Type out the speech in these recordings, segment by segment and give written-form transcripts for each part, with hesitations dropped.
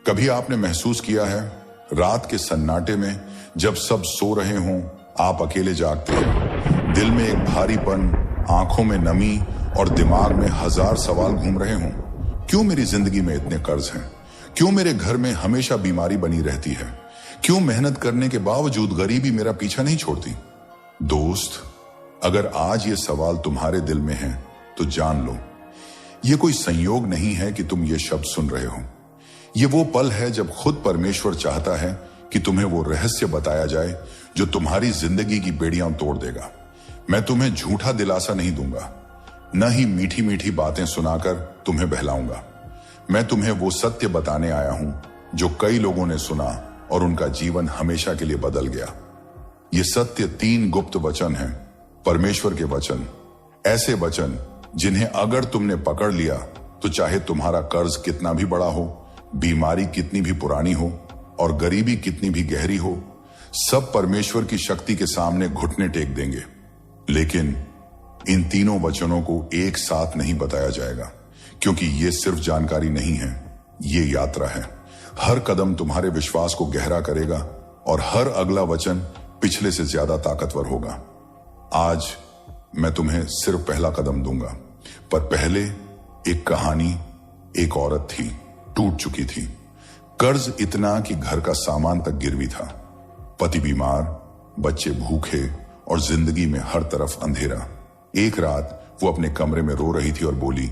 कभी आपने महसूस किया है रात के सन्नाटे में जब सब सो रहे हों, आप अकेले जागते हैं, दिल में एक भारीपन, आंखों में नमी और दिमाग में हजार सवाल घूम रहे हों। क्यों मेरी जिंदगी में इतने कर्ज हैं? क्यों मेरे घर में हमेशा बीमारी बनी रहती है? क्यों मेहनत करने के बावजूद गरीबी मेरा पीछा नहीं छोड़ती? दोस्त, अगर आज ये सवाल तुम्हारे दिल में है तो जान लो, ये कोई संयोग नहीं है कि तुम ये शब्द सुन रहे हो। ये वो पल है जब खुद परमेश्वर चाहता है कि तुम्हें वो रहस्य बताया जाए जो तुम्हारी जिंदगी की बेड़ियां तोड़ देगा। मैं तुम्हें झूठा दिलासा नहीं दूंगा, न ही मीठी मीठी बातें सुनाकर तुम्हें बहलाऊंगा। मैं तुम्हें वो सत्य बताने आया हूं जो कई लोगों ने सुना और उनका जीवन हमेशा के लिए बदल गया। ये सत्य 3 गुप्त वचन हैं, परमेश्वर के वचन, ऐसे वचन जिन्हें अगर तुमने पकड़ लिया तो चाहे तुम्हारा कर्ज कितना भी बड़ा हो, बीमारी कितनी भी पुरानी हो और गरीबी कितनी भी गहरी हो, सब परमेश्वर की शक्ति के सामने घुटने टेक देंगे। लेकिन इन तीनों वचनों को एक साथ नहीं बताया जाएगा, क्योंकि ये सिर्फ जानकारी नहीं है, ये यात्रा है। हर कदम तुम्हारे विश्वास को गहरा करेगा और हर अगला वचन पिछले से ज्यादा ताकतवर होगा। आज मैं तुम्हें सिर्फ पहला कदम दूंगा, पर पहले एक कहानी। एक औरत थी, टूट चुकी थी, कर्ज इतना कि घर का सामान तक गिरवी था, पति बीमार, बच्चे भूखे और जिंदगी में हर तरफ अंधेरा। एक रात वो अपने कमरे में रो रही थी और बोली,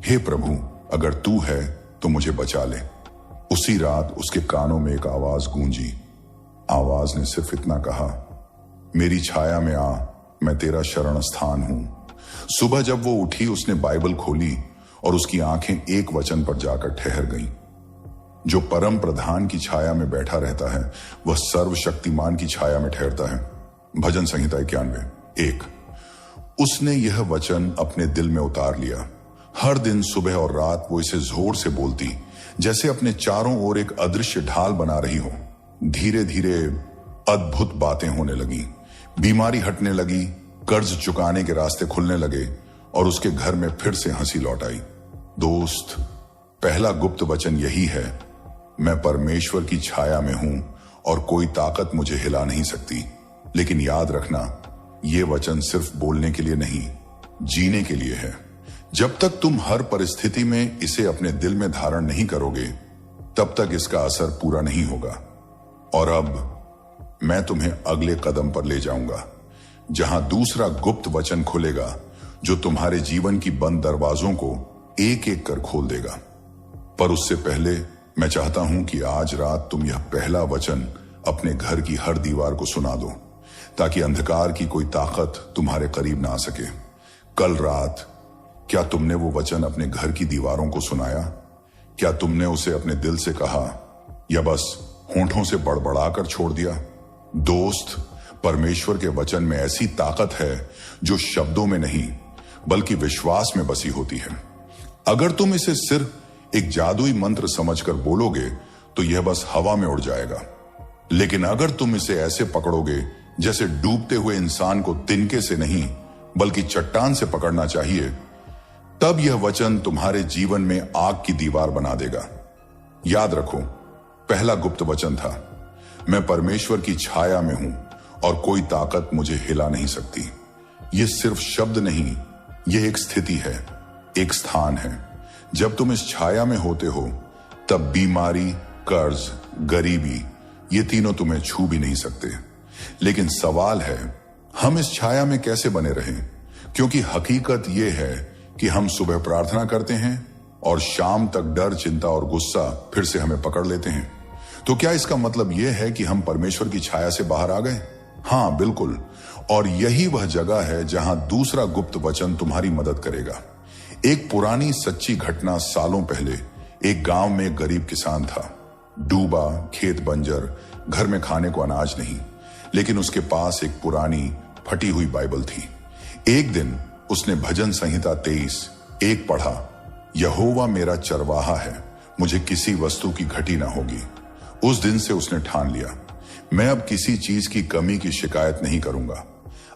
हे प्रभु, अगर तू है तो मुझे बचा ले। उसी रात उसके कानों में एक आवाज गूंजी। आवाज ने सिर्फ इतना कहा, मेरी छाया में आ, मैं तेरा शरण स्थान हूं। सुबह जब वो उठी, उसने बाइबल खोली और उसकी आंखें एक वचन पर जाकर ठहर गईं। जो परम प्रधान की छाया में बैठा रहता है वह सर्वशक्तिमान की छाया में ठहरता है। भजन संहिता 91:1। उसने यह वचन अपने दिल में उतार लिया। हर दिन सुबह और रात वो इसे जोर से बोलती, जैसे अपने चारों ओर एक अदृश्य ढाल बना रही हो। धीरे धीरे अद्भुत बातें होने लगी, बीमारी हटने लगी, कर्ज चुकाने के रास्ते खुलने लगे और उसके घर में फिर से हंसी लौट आई। दोस्त, पहला गुप्त वचन यही है, मैं परमेश्वर की छाया में हूं और कोई ताकत मुझे हिला नहीं सकती। लेकिन याद रखना, यह वचन सिर्फ बोलने के लिए नहीं, जीने के लिए है। जब तक तुम हर परिस्थिति में इसे अपने दिल में धारण नहीं करोगे, तब तक इसका असर पूरा नहीं होगा। और अब मैं तुम्हें अगले कदम पर ले जाऊंगा, जहां दूसरा गुप्त वचन खुलेगा जो तुम्हारे जीवन की बंद दरवाजों को एक एक कर खोल देगा। पर उससे पहले मैं चाहता हूं कि आज रात तुम यह पहला वचन अपने घर की हर दीवार को सुना दो, ताकि अंधकार की कोई ताकत तुम्हारे करीब ना आ सके। कल रात क्या तुमने वो वचन अपने घर की दीवारों को सुनाया? क्या तुमने उसे अपने दिल से कहा या बस होंठों से बड़बड़ाकर छोड़ दिया? दोस्त, परमेश्वर के वचन में ऐसी ताकत है जो शब्दों में नहीं बल्कि विश्वास में बसी होती है। अगर तुम इसे सिर्फ एक जादुई मंत्र समझकर बोलोगे तो यह बस हवा में उड़ जाएगा। लेकिन अगर तुम इसे ऐसे पकड़ोगे जैसे डूबते हुए इंसान को तिनके से नहीं बल्कि चट्टान से पकड़ना चाहिए, तब यह वचन तुम्हारे जीवन में आग की दीवार बना देगा। याद रखो, पहला गुप्त वचन था, मैं परमेश्वर की छाया में हूं और कोई ताकत मुझे हिला नहीं सकती। यह सिर्फ शब्द नहीं, यह एक स्थिति है, एक स्थान है। जब तुम इस छाया में होते हो तब बीमारी, कर्ज, गरीबी, ये तीनों तुम्हें छू भी नहीं सकते। लेकिन सवाल है, हम इस छाया में कैसे बने रहें? क्योंकि हकीकत यह है कि हम सुबह प्रार्थना करते हैं और शाम तक डर, चिंता और गुस्सा फिर से हमें पकड़ लेते हैं। तो क्या इसका मतलब यह है कि हम परमेश्वर की छाया से बाहर आ गए? हाँ, बिल्कुल। और यही वह जगह है जहां दूसरा गुप्त वचन तुम्हारी मदद करेगा। एक पुरानी सच्ची घटना। सालों पहले एक गांव में एक गरीब किसान था। डूबा, खेत बंजर, घर में खाने को अनाज नहीं, लेकिन उसके पास एक पुरानी फटी हुई बाइबल थी। एक दिन उसने भजन संहिता 23:1 पढ़ा, यहोवा मेरा चरवाहा है, मुझे किसी वस्तु की घटी ना होगी। उस दिन से उसने ठान लिया, मैं अब किसी चीज की कमी की शिकायत नहीं करूंगा।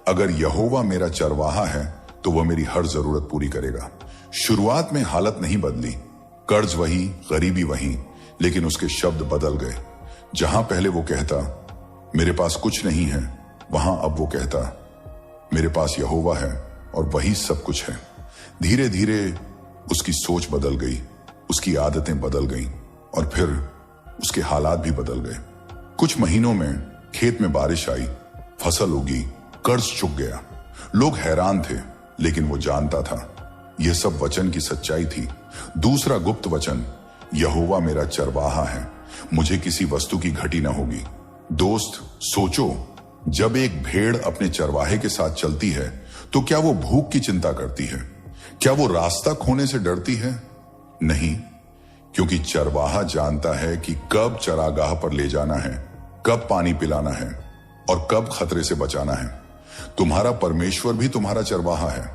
अगर यहोवा मेरा चरवाहा है तो वह मेरी हर जरूरत पूरी करेगा। शुरुआत में हालत नहीं बदली, कर्ज वही, गरीबी वही, लेकिन उसके शब्द बदल गए। जहां पहले वो कहता मेरे पास कुछ नहीं है, वहां अब वो कहता मेरे पास यहोवा है और वही सब कुछ है। धीरे धीरे उसकी सोच बदल गई, उसकी आदतें बदल गईं और फिर उसके हालात भी बदल गए। कुछ महीनों में खेत में बारिश आई, फसल उगी, कर्ज चुक गया। लोग हैरान थे, लेकिन वो जानता था यह सब वचन की सच्चाई थी। दूसरा गुप्त वचन, यहोवा मेरा चरवाहा है, मुझे किसी वस्तु की घटी न होगी। दोस्त सोचो, जब एक भेड़ अपने चरवाहे के साथ चलती है तो क्या वो भूख की चिंता करती है? क्या वो रास्ता खोने से डरती है? नहीं, क्योंकि चरवाहा जानता है कि कब चरागाह पर ले जाना है, कब पानी पिलाना है और कब खतरे से बचाना है। तुम्हारा परमेश्वर भी तुम्हारा चरवाहा है,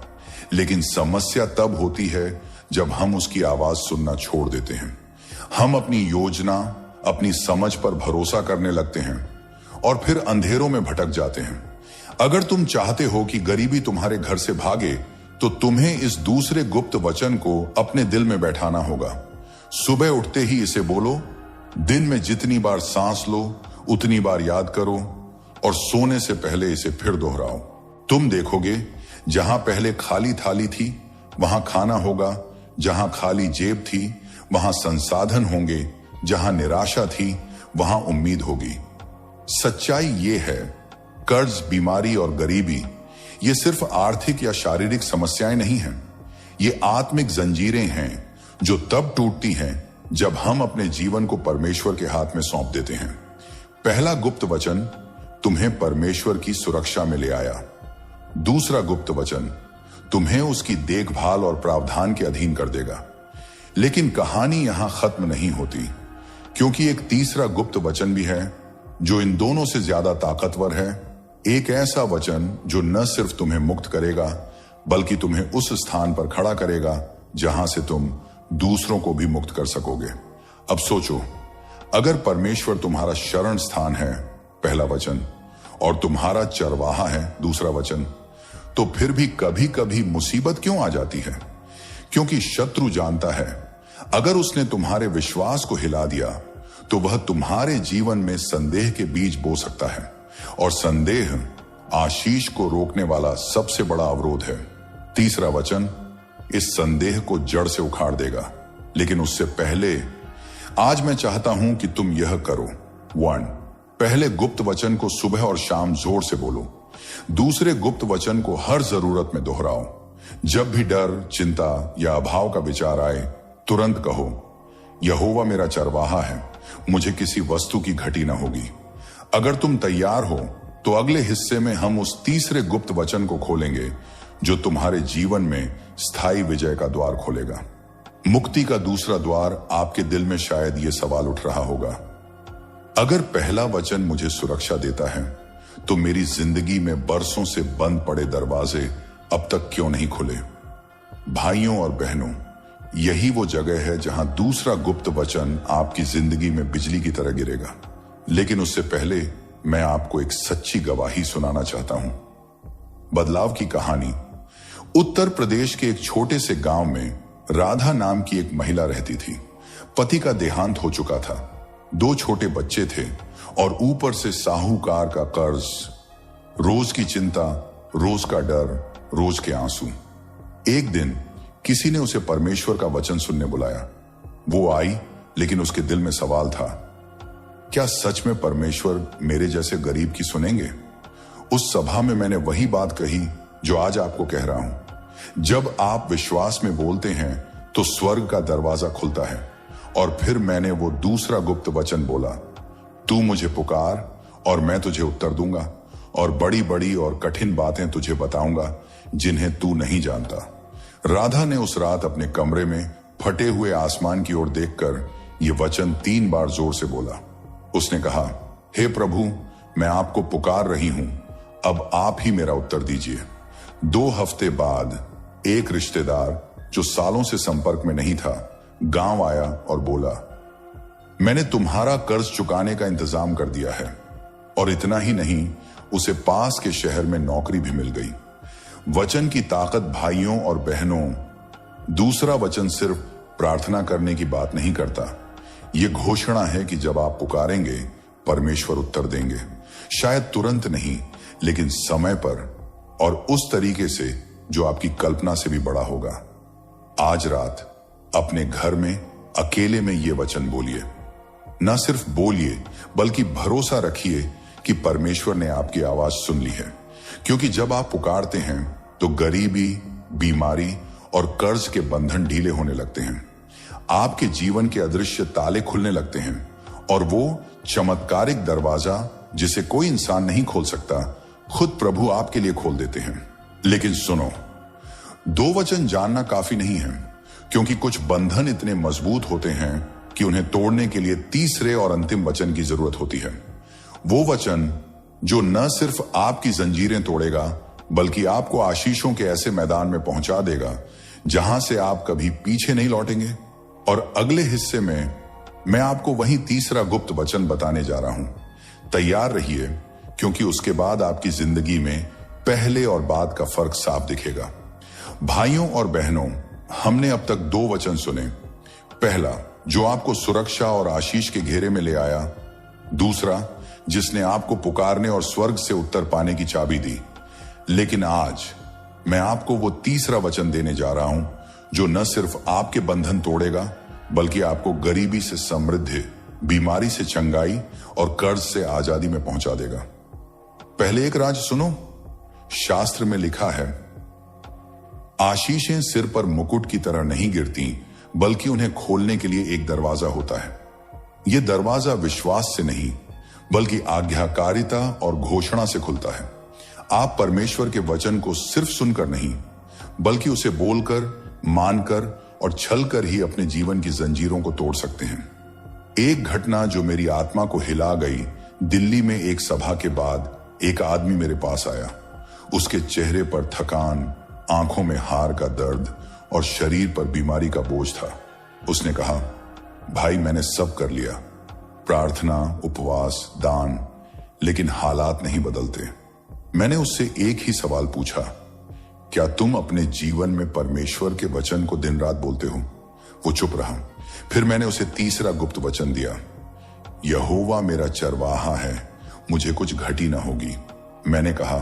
लेकिन समस्या तब होती है जब हम उसकी आवाज सुनना छोड़ देते हैं। हम अपनी योजना, अपनी समझ पर भरोसा करने लगते हैं और फिर अंधेरों में भटक जाते हैं। अगर तुम चाहते हो कि गरीबी तुम्हारे घर से भागे, तो तुम्हें इस दूसरे गुप्त वचन को अपने दिल में बैठाना होगा। सुबह उठते ही इसे बोलो, दिन में जितनी बार सांस लो उतनी बार याद करो और सोने से पहले इसे फिर दोहराओ। तुम देखोगे, जहां पहले खाली थाली थी वहां खाना होगा, जहां खाली जेब थी वहां संसाधन होंगे, जहां निराशा थी वहां उम्मीद होगी। सच्चाई ये है, कर्ज, बीमारी और गरीबी ये सिर्फ आर्थिक या शारीरिक समस्याएं नहीं हैं। ये आत्मिक जंजीरें हैं जो तब टूटती हैं जब हम अपने जीवन को परमेश्वर के हाथ में सौंप देते हैं। पहला गुप्त वचन तुम्हें परमेश्वर की सुरक्षा में ले आया। दूसरा गुप्त वचन तुम्हें उसकी देखभाल और प्रावधान के अधीन कर देगा। लेकिन कहानी यहां खत्म नहीं होती, क्योंकि एक तीसरा गुप्त वचन भी है जो इन दोनों से ज्यादा ताकतवर है। एक ऐसा वचन जो न सिर्फ तुम्हें मुक्त करेगा, बल्कि तुम्हें उस स्थान पर खड़ा करेगा जहां से तुम दूसरों को भी मुक्त कर सकोगे। अब सोचो, अगर परमेश्वर तुम्हारा शरण स्थान है, पहला वचन, और तुम्हारा चरवाहा है, दूसरा वचन, तो फिर भी कभी कभी मुसीबत क्यों आ जाती है? क्योंकि शत्रु जानता है अगर उसने तुम्हारे विश्वास को हिला दिया तो वह तुम्हारे जीवन में संदेह के बीज बो सकता है, और संदेह आशीष को रोकने वाला सबसे बड़ा अवरोध है। तीसरा वचन इस संदेह को जड़ से उखाड़ देगा। लेकिन उससे पहले आज मैं चाहता हूं कि तुम यह करो। 1, पहले गुप्त वचन को सुबह और शाम जोर से बोलो। दूसरे गुप्त वचन को हर जरूरत में दोहराओ। जब भी डर, चिंता या अभाव का विचार आए, तुरंत कहो, यहोवा मेरा चरवाहा है, मुझे किसी वस्तु की घटी न होगी। अगर तुम तैयार हो तो अगले हिस्से में हम उस तीसरे गुप्त वचन को खोलेंगे जो तुम्हारे जीवन में स्थायी विजय का द्वार खोलेगा। मुक्ति का दूसरा द्वार आपके दिल में शायद ये सवाल उठ रहा होगा, अगर पहला वचन मुझे सुरक्षा देता है तो मेरी जिंदगी में बरसों से बंद पड़े दरवाजे अब तक क्यों नहीं खुले? भाइयों और बहनों, यही वो जगह है जहां दूसरा गुप्त वचन आपकी जिंदगी में बिजली की तरह गिरेगा। लेकिन उससे पहले मैं आपको एक सच्ची गवाही सुनाना चाहता हूं। बदलाव की कहानी। उत्तर प्रदेश के एक छोटे से गांव में राधा नाम की एक महिला रहती थी। पति का देहांत हो चुका था, 2 छोटे बच्चे थे और ऊपर से साहूकार का कर्ज, रोज की चिंता, रोज का डर, रोज के आंसू। एक दिन किसी ने उसे परमेश्वर का वचन सुनने बुलाया। वो आई, लेकिन उसके दिल में सवाल था, क्या सच में परमेश्वर मेरे जैसे गरीब की सुनेंगे? उस सभा में मैंने वही बात कही जो आज आपको कह रहा हूं। जब आप विश्वास में बोलते हैं तो स्वर्ग का दरवाजा खुलता है। और फिर मैंने वो दूसरा गुप्त वचन बोला, तू मुझे पुकार और मैं तुझे उत्तर दूंगा और बड़ी बड़ी और कठिन बातें तुझे बताऊंगा जिन्हें तू नहीं जानता। राधा ने उस रात अपने कमरे में फटे हुए आसमान की ओर देखकर ये वचन 3 बार जोर से बोला। उसने कहा, हे प्रभु, मैं आपको पुकार रही हूं, अब आप ही मेरा उत्तर दीजिए। 2 हफ्ते बाद एक रिश्तेदार जो सालों से संपर्क में नहीं था गांव आया और बोला, मैंने तुम्हारा कर्ज चुकाने का इंतजाम कर दिया है। और इतना ही नहीं, उसे पास के शहर में नौकरी भी मिल गई। वचन की ताकत भाइयों और बहनों, दूसरा वचन सिर्फ प्रार्थना करने की बात नहीं करता, ये घोषणा है कि जब आप पुकारेंगे परमेश्वर उत्तर देंगे, शायद तुरंत नहीं, लेकिन समय पर और उस तरीके से जो आपकी कल्पना से भी बड़ा होगा। आज रात अपने घर में अकेले में ये वचन बोलिए। ना सिर्फ बोलिए बल्कि भरोसा रखिए कि परमेश्वर ने आपकी आवाज सुन ली है, क्योंकि जब आप पुकारते हैं तो गरीबी, बीमारी और कर्ज के बंधन ढीले होने लगते हैं। आपके जीवन के अदृश्य ताले खुलने लगते हैं और वो चमत्कारिक दरवाजा जिसे कोई इंसान नहीं खोल सकता, खुद प्रभु आपके लिए खोल देते हैं। लेकिन सुनो, 2 वचन जानना काफी नहीं है, क्योंकि कुछ बंधन इतने मजबूत होते हैं कि उन्हें तोड़ने के लिए तीसरे और अंतिम वचन की जरूरत होती है। वो वचन जो न सिर्फ आपकी जंजीरें तोड़ेगा बल्कि आपको आशीषों के ऐसे मैदान में पहुंचा देगा जहां से आप कभी पीछे नहीं लौटेंगे। और अगले हिस्से में मैं आपको वही तीसरा गुप्त वचन बताने जा रहा हूं। तैयार रहिए, क्योंकि उसके बाद आपकी जिंदगी में पहले और बाद का फर्क साफ दिखेगा। भाइयों और बहनों, हमने अब तक 2 वचन सुने। पहला, जो आपको सुरक्षा और आशीष के घेरे में ले आया। दूसरा, जिसने आपको पुकारने और स्वर्ग से उत्तर पाने की चाबी दी। लेकिन आज मैं आपको वो तीसरा वचन देने जा रहा हूं जो न सिर्फ आपके बंधन तोड़ेगा बल्कि आपको गरीबी से समृद्धि, बीमारी से चंगाई और कर्ज से आजादी में पहुंचा देगा। पहले एक राज सुनो। शास्त्र में लिखा है, आशीषें सिर पर मुकुट की तरह नहीं गिरती, बल्कि उन्हें खोलने के लिए एक दरवाजा होता है। यह दरवाजा विश्वास से नहीं बल्कि आज्ञाकारिता और घोषणा से खुलता है। आप परमेश्वर के वचन को सिर्फ सुनकर नहीं बल्कि उसे बोलकर, मानकर और छलकर ही अपने जीवन की जंजीरों को तोड़ सकते हैं। एक घटना जो मेरी आत्मा को हिला गई, दिल्ली में एक सभा के बाद एक आदमी मेरे पास आया। उसके चेहरे पर थकान, आंखों में हार का दर्द और शरीर पर बीमारी का बोझ था। उसने कहा, भाई मैंने सब कर लिया, प्रार्थना, उपवास, दान, लेकिन हालात नहीं बदलते। मैंने उससे एक ही सवाल पूछा, क्या तुम अपने जीवन में परमेश्वर के वचन को दिन रात बोलते हो? वो चुप रहा। फिर मैंने उसे तीसरा गुप्त वचन दिया, यहोवा मेरा चरवाहा है, मुझे कुछ घटी ना होगी। मैंने कहा,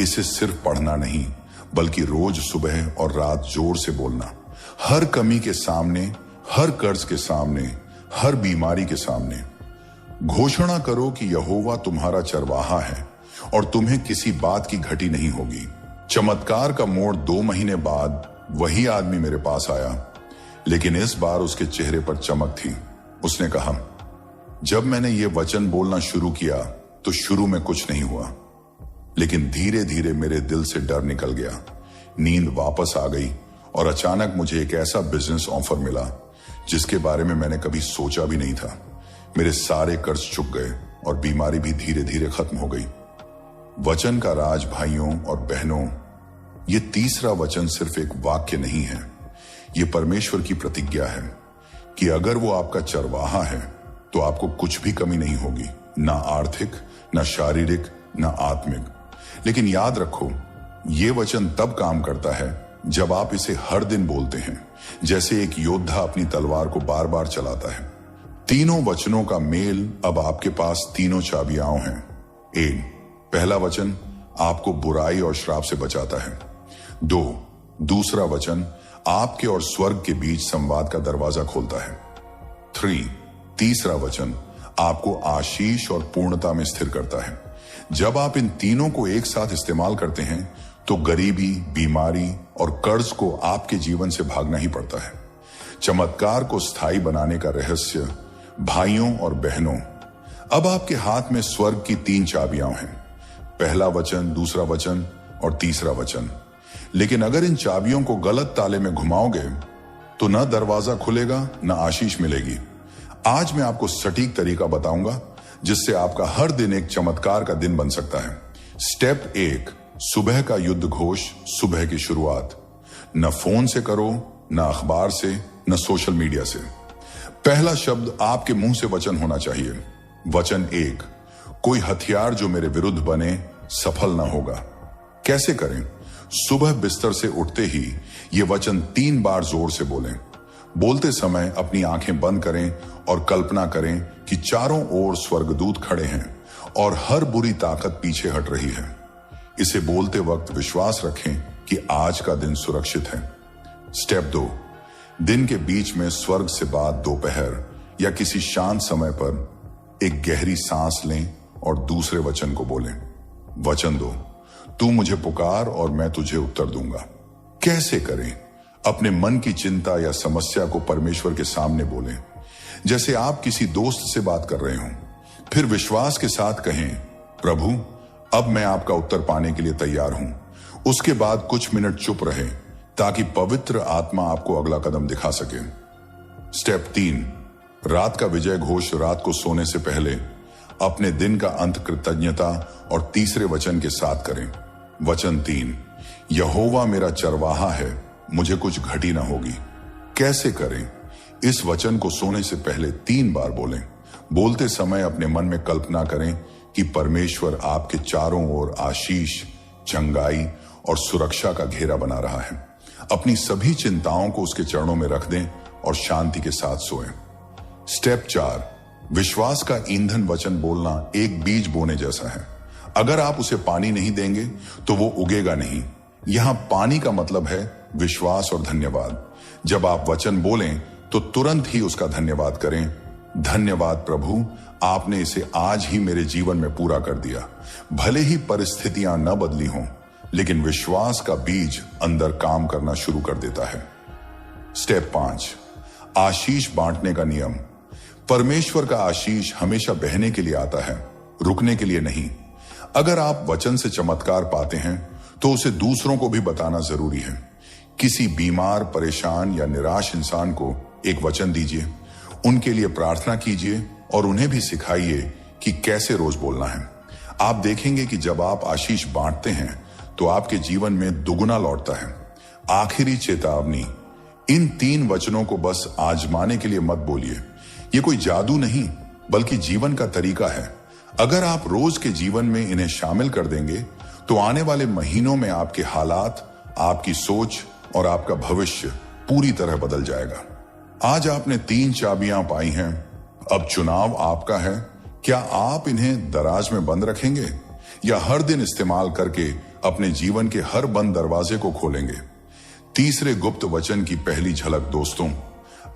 इसे सिर्फ पढ़ना नहीं बल्कि रोज सुबह और रात जोर से बोलना। हर कमी के सामने, हर कर्ज के सामने, हर बीमारी के सामने घोषणा करो कि यहोवा तुम्हारा चरवाहा है और तुम्हें किसी बात की घटी नहीं होगी। चमत्कार का मोड़ 2 महीने बाद वही आदमी मेरे पास आया, लेकिन इस बार उसके चेहरे पर चमक थी। उसने कहा, जब मैंने ये वचन बोलना शुरू किया तो शुरू में कुछ नहीं हुआ, लेकिन धीरे धीरे मेरे दिल से डर निकल गया, नींद वापस आ गई और अचानक मुझे एक ऐसा बिजनेस ऑफर मिला जिसके बारे में मैंने कभी सोचा भी नहीं था। मेरे सारे कर्ज चुक गए और बीमारी भी धीरे धीरे खत्म हो गई। वचन का राज भाइयों और बहनों, ये तीसरा वचन सिर्फ एक वाक्य नहीं है, ये परमेश्वर की प्रतिज्ञा है कि अगर वो आपका चरवाहा है तो आपको कुछ भी कमी नहीं होगी, ना आर्थिक, ना शारीरिक, ना आत्मिक। लेकिन याद रखो, ये वचन तब काम करता है जब आप इसे हर दिन बोलते हैं, जैसे एक योद्धा अपनी तलवार को बार बार चलाता है। तीनों वचनों का मेल अब आपके पास तीनों चाबियां हैं। 1, पहला वचन आपको बुराई और श्राप से बचाता है। 2, दूसरा वचन आपके और स्वर्ग के बीच संवाद का दरवाजा खोलता है। 3, तीसरा वचन आपको आशीष और पूर्णता में स्थिर करता है। जब आप इन तीनों को एक साथ इस्तेमाल करते हैं तो गरीबी, बीमारी और कर्ज को आपके जीवन से भागना ही पड़ता है। चमत्कार को स्थायी बनाने का रहस्य भाइयों और बहनों, अब आपके हाथ में स्वर्ग की 3 चाबियां हैं, पहला वचन, दूसरा वचन और तीसरा वचन। लेकिन अगर इन चाबियों को गलत ताले में घुमाओगे तो ना दरवाजा खुलेगा, ना आशीष मिलेगी। आज मैं आपको सटीक तरीका बताऊंगा जिससे आपका हर दिन एक चमत्कार का दिन बन सकता है। स्टेप 1, सुबह का युद्ध घोष, सुबह की शुरुआत। न फोन से करो, न अखबार से, न सोशल मीडिया से। पहला शब्द आपके मुंह से वचन होना चाहिए। वचन 1, कोई हथियार जो मेरे विरुद्ध बने सफल ना होगा। कैसे करें? सुबह बिस्तर से उठते ही ये वचन 3 बार जोर से बोलें। बोलते समय अपनी आंखें बंद करें और कल्पना करें कि चारों ओर स्वर्गदूत खड़े हैं और हर बुरी ताकत पीछे हट रही है। इसे बोलते वक्त विश्वास रखें कि आज का दिन सुरक्षित है। स्टेप 2, दिन के बीच में स्वर्ग से बाद दोपहर या किसी शांत समय पर एक गहरी सांस लें और दूसरे वचन को बोलें। वचन दो, तू मुझे पुकार और मैं तुझे उत्तर दूंगा। कैसे करें? अपने मन की चिंता या समस्या को परमेश्वर के सामने बोलें, जैसे आप किसी दोस्त से बात कर रहे हों। फिर विश्वास के साथ कहें, प्रभु, अब मैं आपका उत्तर पाने के लिए तैयार हूं। उसके बाद कुछ मिनट चुप रहें ताकि पवित्र आत्मा आपको अगला कदम दिखा सके। स्टेप 3, रात का विजय घोष रात को सोने से पहले अपने दिन का अंत कृतज्ञता और तीसरे वचन के साथ करें। वचन 3, यहोवा मेरा चरवाहा है, मुझे कुछ घटी ना होगी। कैसे करें? इस वचन को सोने से पहले 3 बार बोलें। बोलते समय अपने मन में कल्पना करें कि परमेश्वर आपके चारों ओर आशीष, चंगाई और सुरक्षा का घेरा बना रहा है। अपनी सभी चिंताओं को उसके चरणों में रख दें और शांति के साथ सोएं। स्टेप 4, विश्वास का ईंधन वचन बोलना एक बीज बोने जैसा है। अगर आप उसे पानी नहीं देंगे तो वो उगेगा नहीं। यहां पानी का मतलब है विश्वास और धन्यवाद। जब आप वचन बोलें तो तुरंत ही उसका धन्यवाद करें। धन्यवाद प्रभु, आपने इसे आज ही मेरे जीवन में पूरा कर दिया। भले ही परिस्थितियां न बदली हों, लेकिन विश्वास का बीज अंदर काम करना शुरू कर देता है। स्टेप 5, आशीष बांटने का नियम। परमेश्वर का आशीष हमेशा बहने के लिए आता है, रुकने के लिए नहीं। अगर आप वचन से चमत्कार पाते हैं तो उसे दूसरों को भी बताना जरूरी है। किसी बीमार, परेशान या निराश इंसान को एक वचन दीजिए, उनके लिए प्रार्थना कीजिए और उन्हें भी सिखाइए कि कैसे रोज बोलना है। आप देखेंगे कि जब आप आशीष बांटते हैं तो आपके जीवन में दुगुना लौटता है। आखिरी चेतावनी, इन 3 वचनों को बस आजमाने के लिए मत बोलिए। ये कोई जादू नहीं, बल्कि जीवन का तरीका है। अगर आप रोज के जीवन में इन्हें शामिल कर देंगे तो आने वाले महीनों में आपके हालात, आपकी सोच और आपका भविष्य पूरी तरह बदल जाएगा। आज आपने 3 चाबियां पाई हैं, अब चुनाव आपका है। क्या आप इन्हें दराज में बंद रखेंगे या हर दिन इस्तेमाल करके अपने जीवन के हर बंद दरवाजे को खोलेंगे? तीसरे गुप्त वचन की पहली झलक। दोस्तों,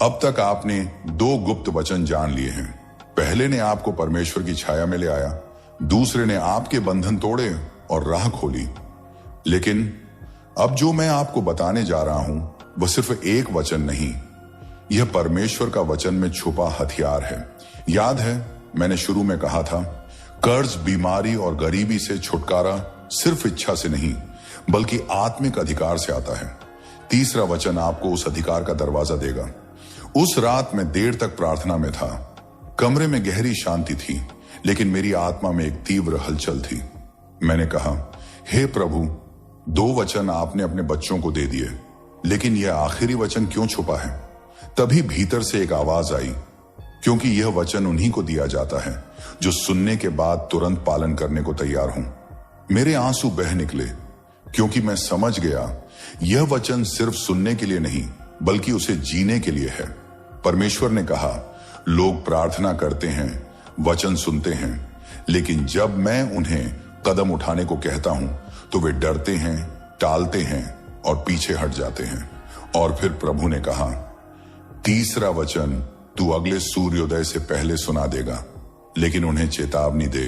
अब तक आपने 2 गुप्त वचन जान लिए हैं। पहले ने आपको परमेश्वर की छाया में ले आया, दूसरे ने आपके बंधन तोड़े और राह खोली। लेकिन अब जो मैं आपको बताने जा रहा हूं वह सिर्फ एक वचन नहीं, यह परमेश्वर का वचन में छुपा हथियार है। याद है मैंने शुरू में कहा था, कर्ज, बीमारी और गरीबी से छुटकारा सिर्फ इच्छा से नहीं बल्कि आत्मिक अधिकार से आता है। तीसरा वचन आपको उस अधिकार का दरवाजा देगा। उस रात में देर तक प्रार्थना में था। कमरे में गहरी शांति थी, लेकिन मेरी आत्मा में एक तीव्र हलचल थी। मैंने कहा, हे प्रभु, 2 वचन आपने अपने बच्चों को दे दिए, लेकिन यह आखिरी वचन क्यों छुपा है? तभी भीतर से एक आवाज आई, क्योंकि यह वचन उन्हीं को दिया जाता है जो सुनने के बाद तुरंत पालन करने को तैयार हों। मेरे आंसू बह निकले, क्योंकि मैं समझ गया यह वचन सिर्फ सुनने के लिए नहीं बल्कि उसे जीने के लिए है। परमेश्वर ने कहा, लोग प्रार्थना करते हैं, वचन सुनते हैं, लेकिन जब मैं उन्हें कदम उठाने को कहता हूं तो वे डरते हैं, टालते हैं और पीछे हट जाते हैं। और फिर प्रभु ने कहा, तीसरा वचन तू अगले सूर्योदय से पहले सुना देगा, लेकिन उन्हें चेतावनी दे,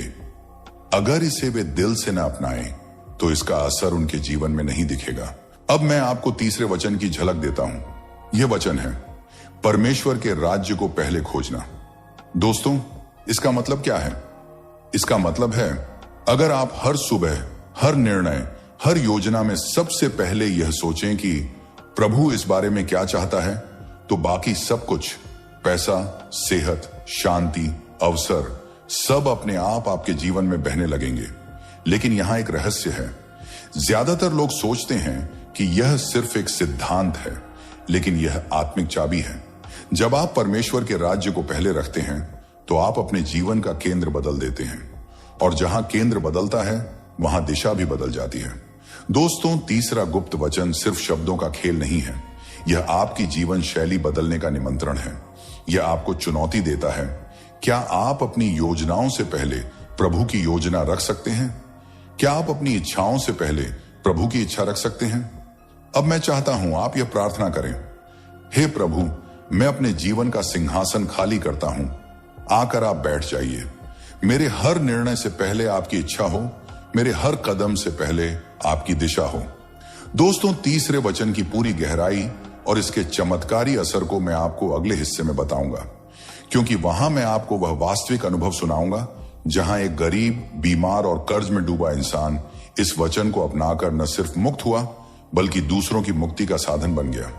अगर इसे वे दिल से न अपनाएं तो इसका असर उनके जीवन में नहीं दिखेगा। अब मैं आपको तीसरे वचन की झलक देता हूं। यह वचन है, परमेश्वर के राज्य को पहले खोजना। दोस्तों, इसका मतलब क्या है? इसका मतलब है, अगर आप हर सुबह, हर निर्णय, हर योजना में सबसे पहले यह सोचें कि प्रभु इस बारे में क्या चाहता है, तो बाकी सब कुछ, पैसा, सेहत, शांति, अवसर, सब अपने आप आपके जीवन में बहने लगेंगे। लेकिन यहां एक रहस्य है। ज्यादातर लोग सोचते हैं कि यह सिर्फ एक सिद्धांत है, लेकिन यह आत्मिक चाबी है। जब आप परमेश्वर के राज्य को पहले रखते हैं तो आप अपने जीवन का केंद्र बदल देते हैं, और जहां केंद्र बदलता है वहां दिशा भी बदल जाती है। दोस्तों, तीसरा गुप्त वचन सिर्फ शब्दों का खेल नहीं है, यह आपकी जीवन शैली बदलने का निमंत्रण है। यह आपको चुनौती देता है। क्या आप अपनी योजनाओं से पहले प्रभु की योजना रख सकते हैं? क्या आप अपनी इच्छाओं से पहले प्रभु की इच्छा रख सकते हैं? अब मैं चाहता हूं आप यह प्रार्थना करें, हे प्रभु, मैं अपने जीवन का सिंहासन खाली करता हूं। आकर आप बैठ जाइए। मेरे हर निर्णय से पहले आपकी इच्छा हो, मेरे हर कदम से पहले आपकी दिशा हो। दोस्तों, तीसरे वचन की पूरी गहराई और इसके चमत्कारी असर को मैं आपको अगले हिस्से में बताऊंगा, क्योंकि वहां मैं आपको वह वास्तविक अनुभव सुनाऊंगा जहां एक गरीब, बीमार और कर्ज में डूबा इंसान इस वचन को अपनाकर न सिर्फ मुक्त हुआ बल्कि दूसरों की मुक्ति का साधन बन गया।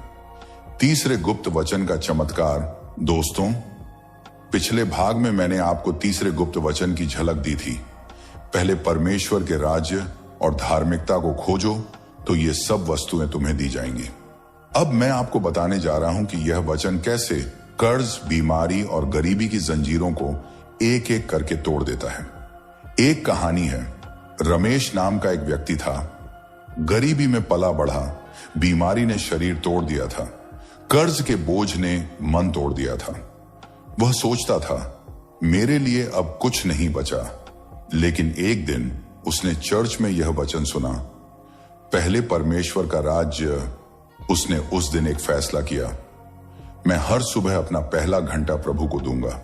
तीसरे गुप्त वचन का चमत्कार। दोस्तों, पिछले भाग में मैंने आपको तीसरे गुप्त वचन की झलक दी थी। पहले परमेश्वर के राज्य और धार्मिकता को खोजो तो ये सब वस्तुएं तुम्हें दी जाएंगी। अब मैं आपको बताने जा रहा हूं कि यह वचन कैसे कर्ज, बीमारी और गरीबी की जंजीरों को एक एक करके तोड़ देता है। एक कहानी है। रमेश नाम का एक व्यक्ति था। गरीबी में पला बढ़ा, बीमारी ने शरीर तोड़ दिया था, कर्ज के बोझ ने मन तोड़ दिया था। वह सोचता था, मेरे लिए अब कुछ नहीं बचा। लेकिन एक दिन उसने चर्च में यह वचन सुना। पहले परमेश्वर का राज्य। उसने उस दिन एक फैसला किया, मैं हर सुबह अपना पहला घंटा प्रभु को दूंगा।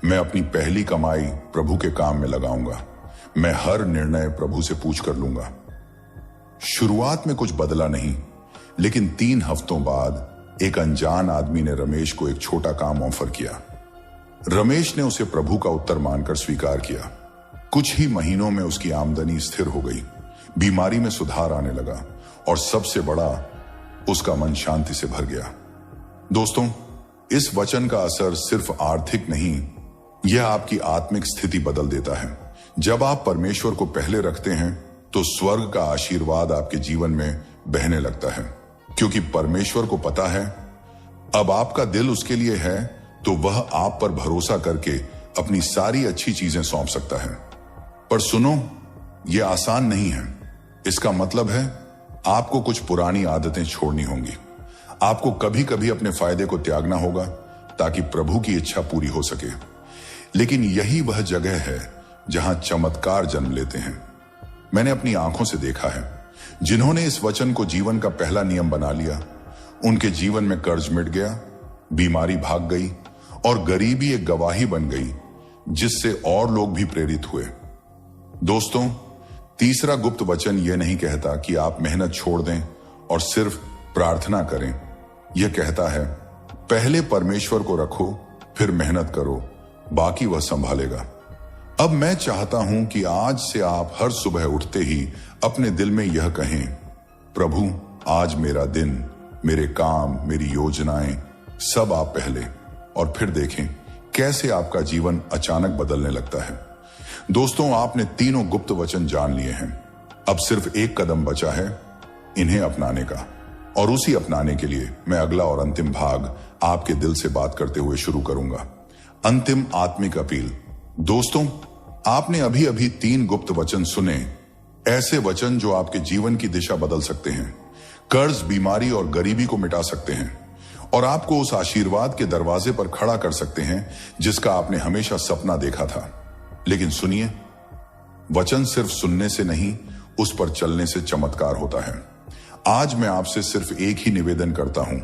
मैं अपनी पहली कमाई प्रभु के काम में लगाऊंगा। मैं हर निर्णय प्रभु से पूछ कर लूंगा। शुरुआत में कुछ बदला नहीं, लेकिन 3 हफ्तों बाद एक अनजान आदमी ने रमेश को एक छोटा काम ऑफर किया। रमेश ने उसे प्रभु का उत्तर मानकर स्वीकार किया। कुछ ही महीनों में उसकी आमदनी स्थिर हो गई, बीमारी में सुधार आने लगा और सबसे बड़ा, उसका मन शांति से भर गया। दोस्तों, इस वचन का असर सिर्फ आर्थिक नहीं, यह आपकी आत्मिक स्थिति बदल देता है। जब आप परमेश्वर को पहले रखते हैं तो स्वर्ग का आशीर्वाद आपके जीवन में बहने लगता है, क्योंकि परमेश्वर को पता है अब आपका दिल उसके लिए है, तो वह आप पर भरोसा करके अपनी सारी अच्छी चीजें सौंप सकता है। पर सुनो, यह आसान नहीं है। इसका मतलब है आपको कुछ पुरानी आदतें छोड़नी होंगी। आपको कभी कभी अपने फायदे को त्यागना होगा ताकि प्रभु की इच्छा पूरी हो सके। लेकिन यही वह जगह है जहां चमत्कार जन्म लेते हैं। मैंने अपनी आंखों से देखा है, जिन्होंने इस वचन को जीवन का पहला नियम बना लिया, उनके जीवन में कर्ज मिट गया, बीमारी भाग गई और गरीबी एक गवाही बन गई जिससे और लोग भी प्रेरित हुए। दोस्तों, तीसरा गुप्त वचन यह नहीं कहता कि आप मेहनत छोड़ दें और सिर्फ प्रार्थना करें। यह कहता है, पहले परमेश्वर को रखो, फिर मेहनत करो, बाकी वह संभालेगा। अब मैं चाहता हूं कि आज से आप हर सुबह उठते ही अपने दिल में यह कहें, प्रभु, आज मेरा दिन, मेरे काम, मेरी योजनाएं, सब आप पहले, और फिर देखें कैसे आपका जीवन अचानक बदलने लगता है। दोस्तों, आपने तीनों गुप्त वचन जान लिए हैं। अब सिर्फ एक कदम बचा है, इन्हें अपनाने का। और उसी अपनाने के लिए मैं अगला और अंतिम भाग आपके दिल से बात करते हुए शुरू करूंगा। अंतिम आत्मिक अपील। दोस्तों, आपने अभी अभी 3 गुप्त वचन सुने, ऐसे वचन जो आपके जीवन की दिशा बदल सकते हैं, कर्ज, बीमारी और गरीबी को मिटा सकते हैं और आपको उस आशीर्वाद के दरवाजे पर खड़ा कर सकते हैं जिसका आपने हमेशा सपना देखा था। लेकिन सुनिए, वचन सिर्फ सुनने से नहीं, उस पर चलने से चमत्कार होता है। आज मैं आपसे सिर्फ एक ही निवेदन करता हूं,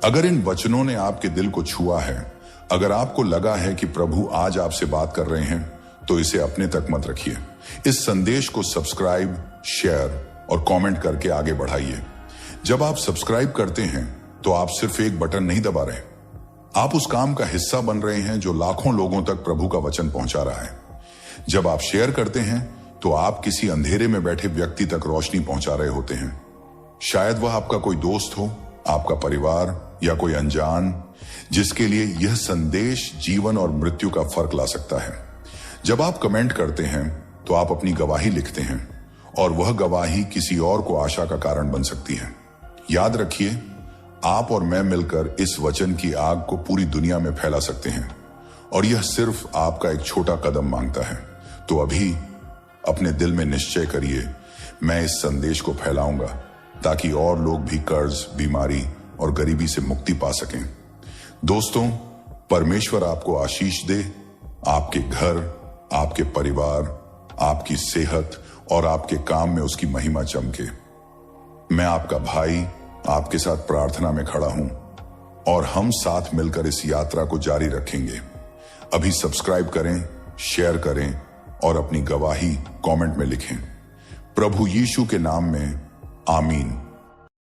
अगर इन वचनों ने आपके दिल को छुआ है, अगर आपको लगा है कि प्रभु आज आपसे बात कर रहे हैं, तो इसे अपने तक मत रखिए। इस संदेश को सब्सक्राइब, शेयर और कमेंट करके आगे बढ़ाइए। जब आप सब्सक्राइब करते हैं तो आप सिर्फ एक बटन नहीं दबा रहे, आप उस काम का हिस्सा बन रहे हैं जो लाखों लोगों तक प्रभु का वचन पहुंचा रहा है। जब आप शेयर करते हैं तो आप किसी अंधेरे में बैठे व्यक्ति तक रोशनी पहुंचा रहे होते हैं। शायद वह आपका कोई दोस्त हो, आपका परिवार या कोई अनजान, जिसके लिए यह संदेश जीवन और मृत्यु का फर्क ला सकता है। जब आप कमेंट करते हैं तो आप अपनी गवाही लिखते हैं और वह गवाही किसी और को आशा का कारण बन सकती है। याद रखिए, आप और मैं मिलकर इस वचन की आग को पूरी दुनिया में फैला सकते हैं और यह सिर्फ आपका एक छोटा कदम मांगता है। तो अभी अपने दिल में निश्चय करिए, मैं इस संदेश को फैलाऊंगा ताकि और लोग भी कर्ज, बीमारी और गरीबी से मुक्ति पा सकें। दोस्तों, परमेश्वर आपको आशीष दे, आपके घर, आपके परिवार, आपकी सेहत और आपके काम में उसकी महिमा चमके। मैं आपका भाई आपके साथ प्रार्थना में खड़ा हूं और हम साथ मिलकर इस यात्रा को जारी रखेंगे। अभी सब्सक्राइब करें, शेयर करें और अपनी गवाही कमेंट में लिखें। प्रभु यीशु के नाम में आमीन।